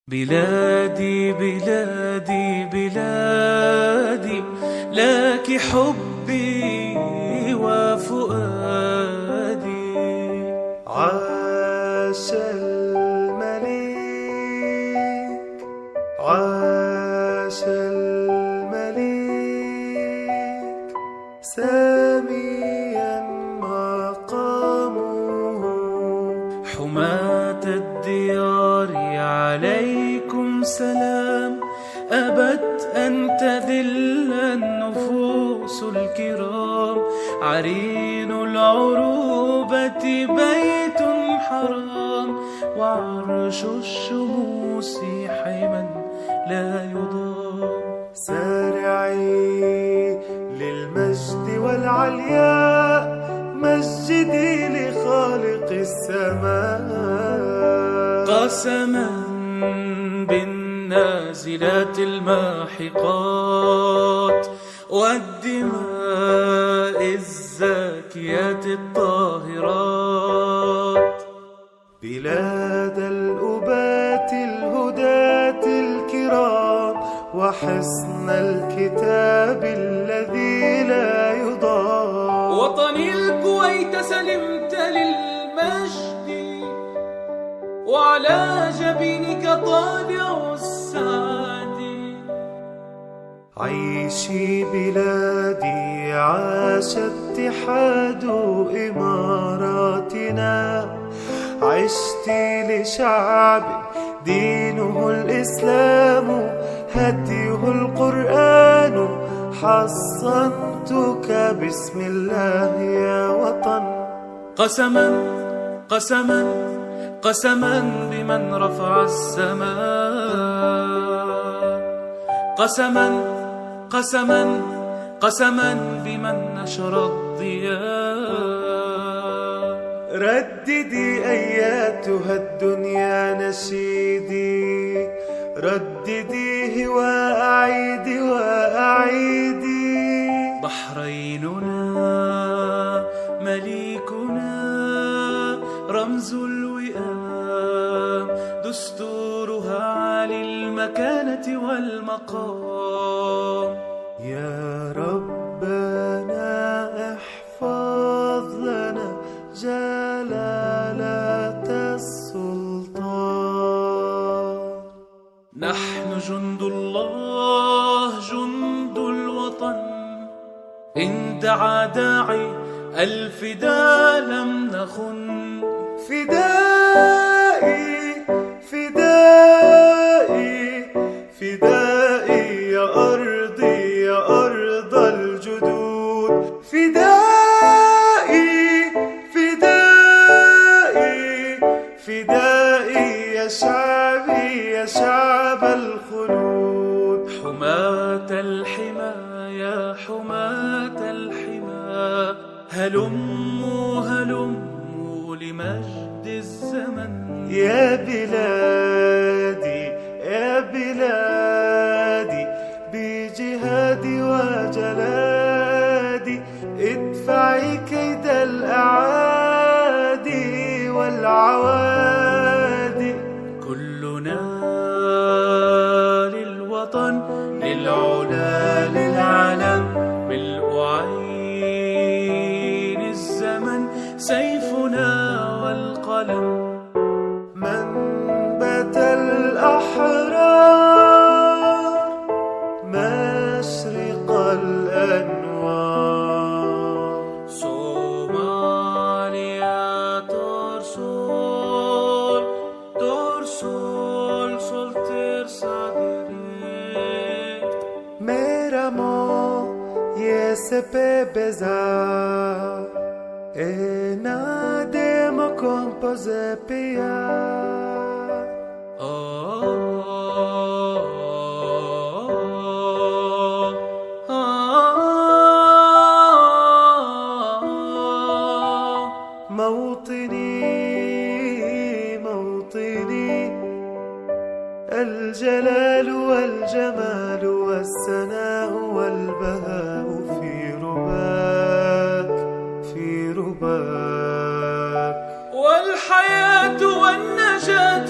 بلادي بلادي بلادي، لك حبي وفؤادي. عاش الملك عاش الملك، ساميا مقامه. حماة الديار عليكم سلام، أبت أن تذل النفوس الكرام. عرين العروبة بيت حرام، وعرش الشموس حما لا يضام. سارعي للمجد والعلياء، مجدي لخالق السماء. قسما بالنازلات الماحقات، والدماء الزاكيات الطاهرات. بلاد الأبات الهداة الكرام، وحصن الكتاب الذي لا يضام. وطني الكويت سلمت للمجد، وعلى جبينك طالع السعد. عيشي بلادي، عاش اتحاد إماراتنا. عشت لشعب دينه الإسلام، هديه القرآن. حصنتك بسم الله يا وطن. قسما قسما قسما بمن رفع السماء. قسما قسما قسما بمن نشر الضياء. رددي أياتها الدنيا نشيدي، ردديه وأعيدي وأعيدي. بحريننا مليكنا، رمز الوئام. دستورها عالي المكانة والمقام. يا ربنا احفظ لنا جلالة السلطان. نحن جند الله جند الوطن، إن دعا داعي الفداء لم نخن. فدائي فدائي فدائي يا أرضي يا أرض الجدود. فدائي فدائي فدائي يا شعبي يا شعب الخلود. حماة الحمى يا حماة الحمى، هلموا هلموا لمجد الزمن. يا بلادي يا بلادي، بجهادي وجلادي، ادفعي كيد الأعادي والعوادي. كلنا للوطن، للعلا للعلم. ملء عين الزمن سيفنا والقلم. منبت الأحرار، مشرق الأنوار. صوماليا ترسول ترسول سلطر صدري. मेरा मोह ये पे बेजार, e nademo compose pia. موطني موطني، الجلال والجمال والسناء والبهاء في رباك في رباك. والحياة والنجاة